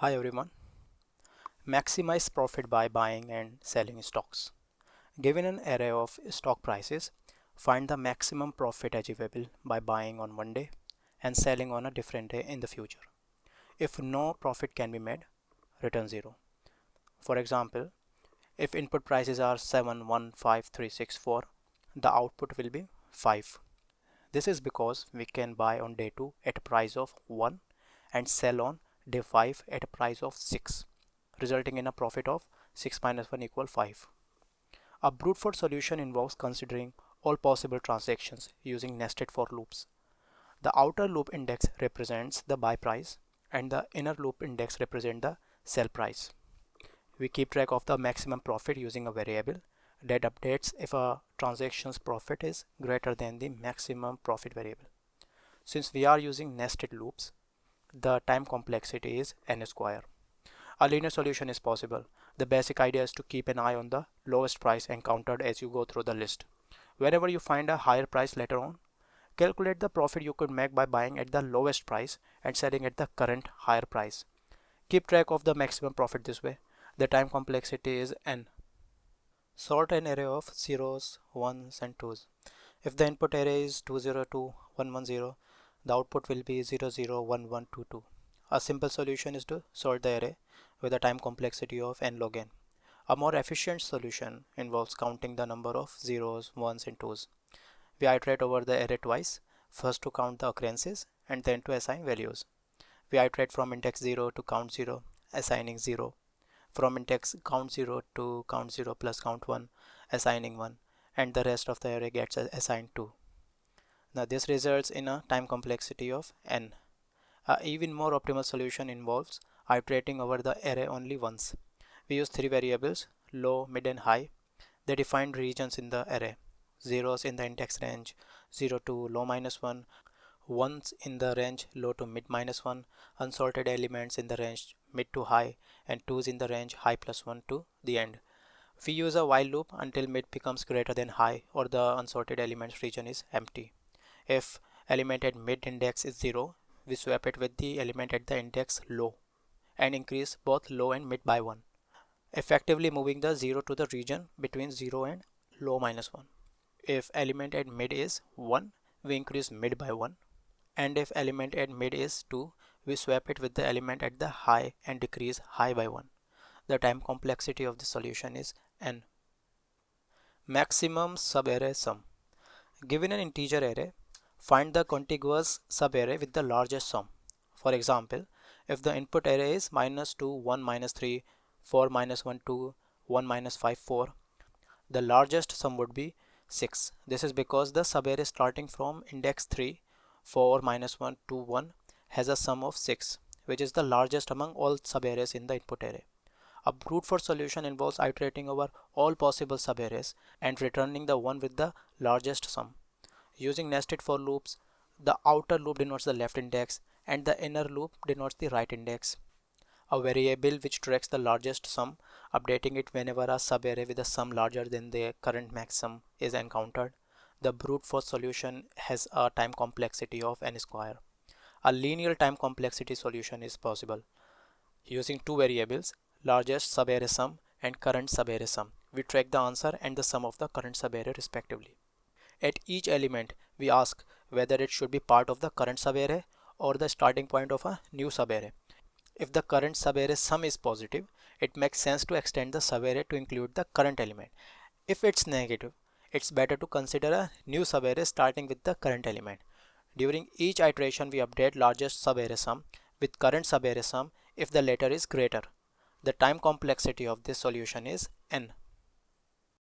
Hi everyone. Maximize profit by buying and selling stocks. Given an array of stock prices, find the maximum profit achievable by buying on one day and selling on a different day in the future. If no profit can be made, return 0. For example, if input prices are 715364, the output will be 5. This is because we can buy on day 2 at a price of 1 and sell on day 5 at a price of 6, resulting in a profit of 6 minus 1 equal 5. A brute force solution involves considering all possible transactions using nested for loops. The outer loop index represents the buy price and the inner loop index represents the sell price. We keep track of the maximum profit using a variable that updates if a transaction's profit is greater than the maximum profit variable. Since we are using nested loops, the time complexity is n square. A linear solution is possible. The basic idea is to keep an eye on the lowest price encountered as you go through the list. Whenever you find a higher price later on, calculate the profit you could make by buying at the lowest price and selling at the current higher price. Keep track of the maximum profit this way. The time complexity is n. Sort an array of zeros, ones and twos. If the input array is 202110, the output will be 001122. A simple solution is to sort the array with a time complexity of n log n. A more efficient solution involves counting the number of zeros, ones and twos. We iterate over the array twice, first to count the occurrences and then to assign values. We iterate from index 0 to count 0, assigning 0, from index count 0 to count 0 plus count 1, assigning 1, and the rest of the array gets assigned 2. Now this results in a time complexity of n. An even more optimal solution involves iterating over the array only once. We use three variables, low, mid and high. They define regions in the array. Zeros in the index range 0 to low minus 1, ones in the range low to mid minus 1, unsorted elements in the range mid to high, and twos in the range high plus 1 to the end. We use a while loop until mid becomes greater than high or the unsorted elements region is empty. If element at mid index is 0, we swap it with the element at the index low and increase both low and mid by 1, effectively moving the 0 to the region between 0 and low minus 1. If element at mid is 1, we increase mid by 1, and if element at mid is 2, we swap it with the element at the high and decrease high by 1. The time complexity of the solution is n. Maximum subarray sum. Given an integer array, find the contiguous subarray with the largest sum. For example, if the input array is -2, 1, -3, 4, -1, 2, 1, -5, 4, the largest sum would be 6. This is because the subarray starting from index 3, 4, -1, 2, 1 has a sum of 6, which is the largest among all subarrays in the input array. A brute force solution involves iterating over all possible subarrays and returning the one with the largest sum. Using nested for loops, the outer loop denotes the left index and the inner loop denotes the right index. A variable which tracks the largest sum, updating it whenever a subarray with a sum larger than the current max sum is encountered. The brute force solution has a time complexity of n square. A linear time complexity solution is possible. Using two variables, largest subarray sum and current subarray sum, we track the answer and the sum of the current subarray respectively. At each element, we ask whether it should be part of the current subarray or the starting point of a new subarray. If the current subarray sum is positive, it makes sense to extend the subarray to include the current element. If it's negative, it's better to consider a new subarray starting with the current element. During each iteration, we update largest subarray sum with current subarray sum if the latter is greater. The time complexity of this solution is n.